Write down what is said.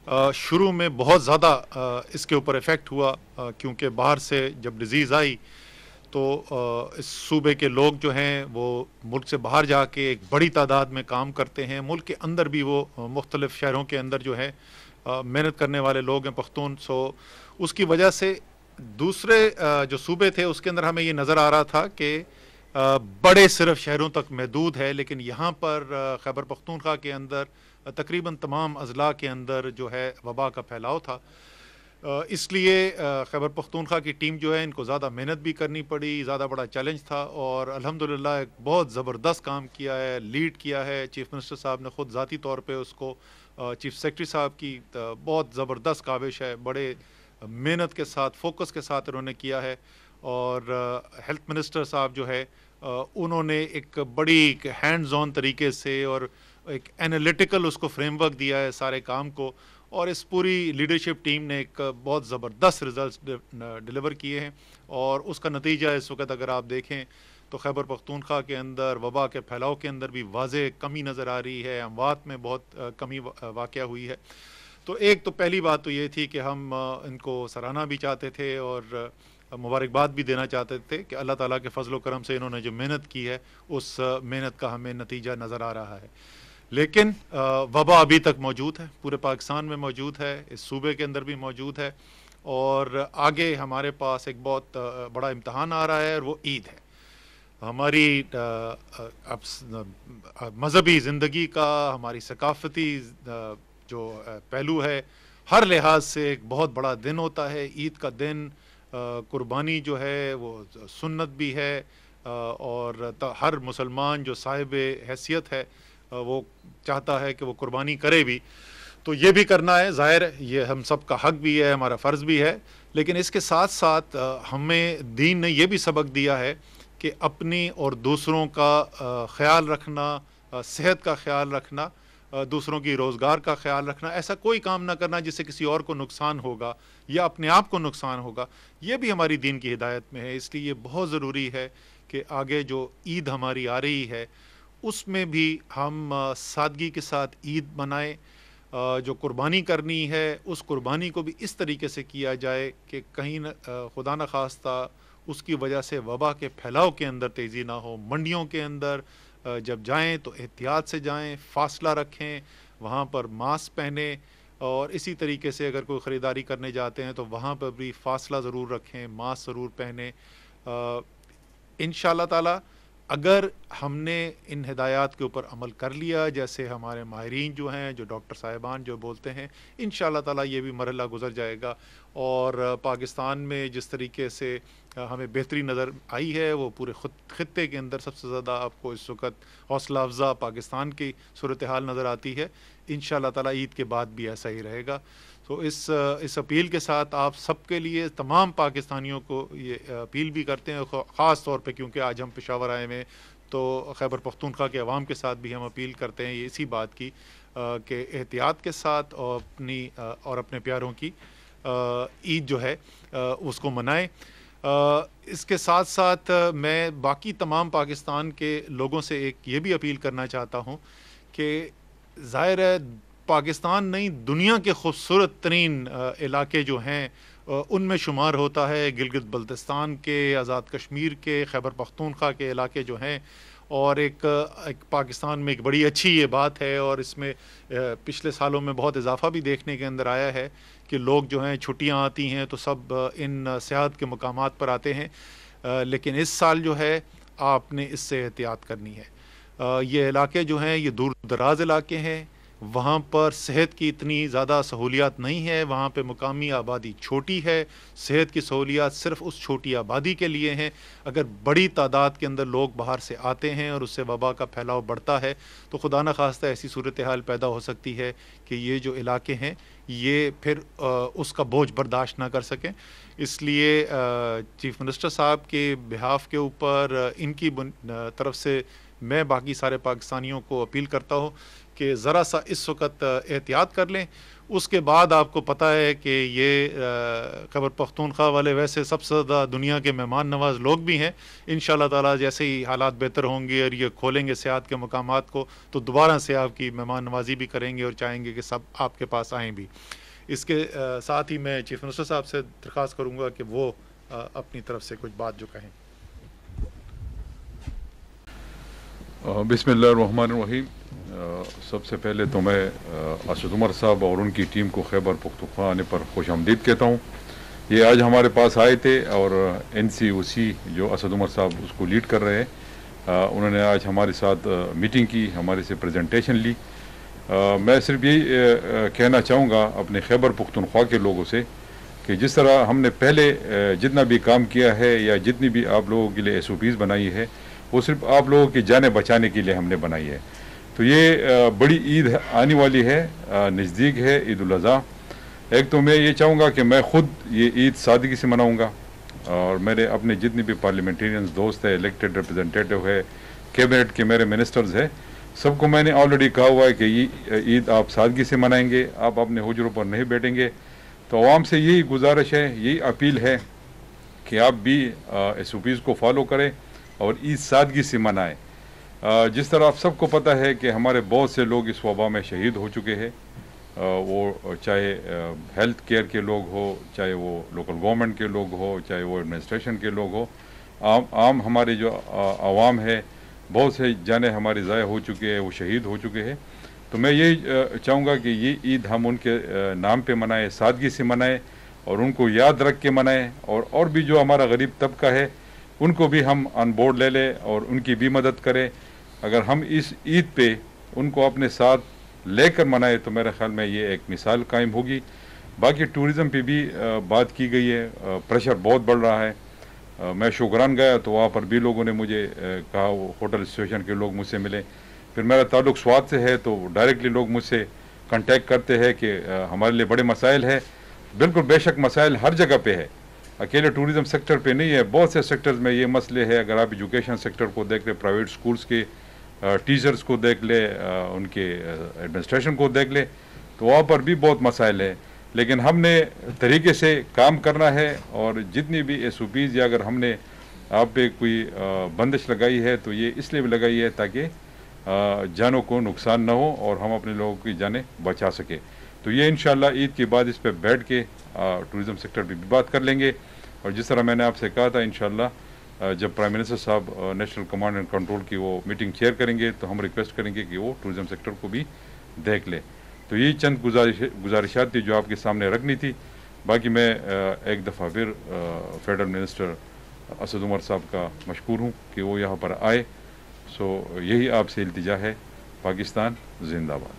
शुरू में बहुत ज़्यादा इसके ऊपर इफ़ेक्ट हुआ, क्योंकि बाहर से जब डिज़ीज़ आई तो इस सूबे के लोग जो हैं वो मुल्क से बाहर जाके एक बड़ी तादाद में काम करते हैं। मुल्क के अंदर भी वो मुख्तलिफ़ शहरों के अंदर जो है मेहनत करने वाले लोग हैं पख्तून। सो उसकी वजह से दूसरे जो सूबे थे उसके अंदर हमें ये नज़र आ रहा था कि बड़े सिर्फ शहरों तक महदूद है, लेकिन यहाँ पर खैबर पख्तूनख्वा के अंदर तकरीबन तमाम अजला के अंदर जो है वबा का फैलाव था। इसलिए खैबर पख्तूनख्वा की टीम जो है इनको ज़्यादा मेहनत भी करनी पड़ी, ज़्यादा बड़ा चैलेंज था और अल्हम्दुलिल्लाह एक बहुत ज़बरदस्त काम किया है, लीड किया है। चीफ़ मिनिस्टर साहब ने ख़ुद ज़ाती तौर पे उसको, चीफ़ सेक्रेटरी साहब की बहुत ज़बरदस्त काविश है, बड़े मेहनत के साथ फोकस के साथ उन्होंने किया है। और हेल्थ मिनिस्टर साहब जो है उन्होंने एक बड़ी हैंड्स ऑन तरीके से और एक एनालिटिकल उसको फ्रेमवर्क दिया है सारे काम को, और इस पूरी लीडरशिप टीम ने एक बहुत ज़बरदस्त रिजल्ट्स डिलीवर किए हैं। और उसका नतीजा इस वक्त अगर आप देखें तो खैबर पख्तूनख्वा के अंदर वबा के फैलाव के अंदर भी वाज़ेह कमी नज़र आ रही है, अमवात में बहुत कमी वाक़या हुई है। तो एक तो पहली बात तो ये थी कि हम इनको सराहना भी चाहते थे और मुबारकबाद भी देना चाहते थे कि अल्लाह ताला के फजल व करम से इन्होंने जो मेहनत की है उस मेहनत का हमें नतीजा नज़र आ रहा है। लेकिन वबा अभी तक मौजूद है, पूरे पाकिस्तान में मौजूद है, इस सूबे के अंदर भी मौजूद है और आगे हमारे पास एक बहुत बड़ा इम्तहान आ रहा है और वो ईद है। हमारी मज़हबी ज़िंदगी का, हमारी सकाफ़ती जो पहलू है, हर लिहाज से एक बहुत बड़ा दिन होता है। ईद का दिन कुर्बानी जो है वो सुन्नत भी है और हर मुसलमान जो साहिब हैसियत है वो चाहता है कि वो कुर्बानी करे भी, तो ये भी करना है, ज़ाहिर है ये हम सब का हक भी है, हमारा फ़र्ज़ भी है। लेकिन इसके साथ साथ हमें दीन ने ये भी सबक दिया है कि अपनी और दूसरों का ख़्याल रखना, सेहत का ख़्याल रखना, दूसरों की रोज़गार का ख़्याल रखना, ऐसा कोई काम ना करना जिससे किसी और को नुकसान होगा या अपने आप को नुकसान होगा, ये भी हमारी दीन की हिदायत में है। इसलिए ये बहुत ज़रूरी है कि आगे जो ईद हमारी आ रही है उसमें भी हम सादगी के साथ ईद मनाएं। जो कुर्बानी करनी है उस कुर्बानी को भी इस तरीके से किया जाए कि कहीं खुदा न खास्ता उसकी वजह से वबा के फैलाव के अंदर तेज़ी ना हो। मंडियों के अंदर जब जाएं तो एहतियात से जाएं, फ़ासला रखें, वहाँ पर मास्क पहने और इसी तरीके से अगर कोई ख़रीदारी करने जाते हैं तो वहाँ पर भी फ़ासला ज़रूर रखें, मास्क ज़रूर पहने। इंशाअल्लाह ताला अगर हमने इन हिदायत के ऊपर अमल कर लिया, जैसे हमारे माहिरीन जो हैं, जो डॉक्टर साहिबान जो बोलते हैं, इंशाअल्लाह ताला ये भी मरहला गुजर जाएगा। और पाकिस्तान में जिस तरीके से हमें बेहतरी नज़र आई है वो पूरे ख़ित्ते के अंदर सबसे ज़्यादा आपको इस वक्त हौसला अफ़ज़ा पाकिस्तान की सूरत हाल नज़र आती है। इंशाअल्लाह ताला ईद के बाद भी ऐसा ही रहेगा। तो इस अपील के साथ आप सबके लिए, तमाम पाकिस्तानियों को ये अपील भी करते हैं, ख़ास तौर पे क्योंकि आज हम पेशावर आए हैं तो खैबर पख्तूनख्वा के अवाम के साथ भी हम अपील करते हैं ये इसी बात की कि एहतियात के साथ और अपने प्यारों की ईद जो है उसको मनाएं। इसके साथ साथ मैं बाकी तमाम पाकिस्तान के लोगों से एक ये भी अपील करना चाहता हूँ कि ज़ाहिर है पाकिस्तान नहीं, दुनिया के खूबसूरत तरीन इलाके जो हैं उनमें शुमार होता है गिलगित बल्तिस्तान के, आज़ाद कश्मीर के, खैबर पख्तूनख्वा के इलाके जो हैं। और एक पाकिस्तान में एक बड़ी अच्छी ये बात है और इसमें पिछले सालों में बहुत इजाफा भी देखने के अंदर आया है कि लोग जो हैं छुट्टियां आती हैं तो सब इन सियाहत के मकामात पर आते हैं। लेकिन इस साल जो है आपने इससे एहतियात करनी है। ये इलाके जो हैं ये दूर दराज इलाके हैं, वहाँ पर सेहत की इतनी ज़्यादा सहूलियात नहीं है, वहाँ पे मुकामी आबादी छोटी है, सेहत की सहूलियात सिर्फ़ उस छोटी आबादी के लिए हैं। अगर बड़ी तादाद के अंदर लोग बाहर से आते हैं और उससे वबा का फैलाव बढ़ता है तो खुदा न खास्ता ऐसी सूरत हाल पैदा हो सकती है कि ये जो इलाके हैं ये फिर उसका बोझ बर्दाश्त ना कर सकें। इसलिए चीफ़ मिनिस्टर साहब के बिहाफ के ऊपर इनकी तरफ से मैं बाकी सारे पाकिस्तानियों को अपील करता हूँ کہ ذرا سا اس وقت احتیاط کر لیں. اس کے بعد آپ کو پتہ ہے کہ یہ خیبر پختونخوا والے ویسے سب سے زیادہ دنیا کے مہمان نواز لوگ بھی ہیں. انشاءاللہ تعالیٰ جیسے ہی حالات بہتر ہوں گے اور یہ کھولیں گے سیاحت کے مقامات کو تو دوبارہ سے آپ کی مہمان نوازی بھی کریں گے اور چاہیں گے کہ سب آپ کے پاس آئیں بھی. اس کے ساتھ ہی میں چیف منسٹر صاحب سے درخواست کروں گا کہ وہ اپنی طرف سے کچھ بات جو کہیں. بسم اللہ الرحمن الرحیم. سب سے پہلے تو میں اسد عمر صاحب اور ان کی ٹیم کو خیبر پختونخوا آنے پر خوش آمدید کہتا ہوں. یہ آج ہمارے پاس آئے تھے اور NCOC جو اسد عمر صاحب اس کو لیڈ کر رہے ہیں, انہوں نے آج ہمارے ساتھ میٹنگ کی, ہمارے سے پریزنٹیشن لی. میں صرف یہی کہنا چاہوں گا اپنے خیبر پختونخوا کے لوگوں سے کہ جس طرح ہم نے پہلے جتنا بھی کام کیا ہے یا جتنی بھی آپ لوگوں کے لیے SOPs بنائی ہے وہ صرف آپ لوگوں کی جانیں بچانے کے لیے ہم نے بنائی ہے. تو یہ بڑی عید آنے والی ہے, نزدیک ہے عید الاضحیٰ. ایک تو میں یہ چاہوں گا کہ میں خود یہ عید سادگی سے مناؤں گا اور میرے اپنے جتنے بھی پارلیمنٹرینز دوست ہیں, الیکٹڈ ریپرزنٹیٹیو ہے, کیبنٹ کے میرے منسٹرز ہیں, سب کو میں نے آلریڈی کہا ہوا ہے کہ یہ عید آپ سادگی سے منائیں گے, آپ اپنے حجروں پر نہیں بیٹھیں گے. تو عوام سے یہی گزارش ہے, یہی اپیل ہے کہ آپ بھی SOPs کو فالو کریں اور عید سادگی سے منائیں. جس طرح آپ سب کو پتہ ہے کہ ہمارے بہت سے لوگ اس وبا میں شہید ہو چکے ہیں, وہ چاہے ہیلتھ کیئر کے لوگ ہو, چاہے وہ لوکل گورنمنٹ کے لوگ ہو, چاہے وہ ایڈمنسٹریشن کے لوگ ہو, عام ہمارے جو عوام ہے, بہت سے جانیں ہمارے ضائع ہو چکے ہیں, وہ شہید ہو چکے ہیں. تو میں یہی چاہوں گا کہ یہ عید ہم ان کے نام پہ منائیں, سادگی سے منائیں اور ان کو یاد رکھ کے منائیں, اور بھی جو ہمارا غریب طبقہ ہے ان کو بھی ہم آن بورڈ لے لیں اور ان کی بھی مدد کریں. اگر ہم اس عید پہ ان کو اپنے ساتھ لے کر منائے تو میرے خیال میں یہ ایک مثال قائم ہوگی. باقی ٹورزم پہ بھی بات کی گئی ہے, پریشر بہت بڑھ رہا ہے. میں شوگران گیا تو وہاں پر بھی لوگوں نے مجھے کہا, وہ ہوٹل اسٹیشن کے لوگ مجھ سے ملے. پھر میرا تعلق سوات سے ہے تو ڈائریکٹلی لوگ مجھ سے کنٹیکٹ کرتے ہیں کہ ہمارے لیے بڑے مسائل ہیں. بالکل بے شک مسائل ہر جگہ پہ ہے, اکیلے ٹورزم سیکٹر پہ نہیں ہے, بہت سے سیکٹرز میں یہ مسئلے ہے. اگر آپ ایجوکیشن سیکٹر کو دیکھ لیں, پرائیویٹ سکولز کے ٹیچرز کو دیکھ لیں, ان کے ایڈمنسٹریشن کو دیکھ لیں, تو وہاں پر بھی بہت مسائل ہیں. لیکن ہم نے طریقے سے کام کرنا ہے اور جتنی بھی SOPs یا اگر ہم نے آپ پہ کوئی بندش لگائی ہے تو یہ اس لیے بھی لگائی ہے تاکہ جانوں کو نقصان نہ ہو اور ہم اپنے لوگوں کی جانیں بچا سکیں. تو یہ انشاءاللہ عید کے بعد اس پہ بیٹھ کے ٹورزم سیکٹر پہ بھی بات کر لیں گے. اور جس طرح میں نے آپ سے کہا تھا, انشاءاللہ جب پرائم منسٹر صاحب نیشنل کمانڈ اینڈ کنٹرول کی وہ میٹنگ چیئر کریں گے تو ہم ریکویسٹ کریں گے کہ وہ ٹورزم سیکٹر کو بھی دیکھ لیں. تو یہی چند گزارشات تھی جو آپ کے سامنے رکھنی تھی. باقی میں ایک دفعہ پھر فیڈرل منسٹر اسد عمر صاحب کا مشکور ہوں کہ وہ یہاں پر آئے. سو یہی آپ سے التجا ہے. پاکستان زندہ باد.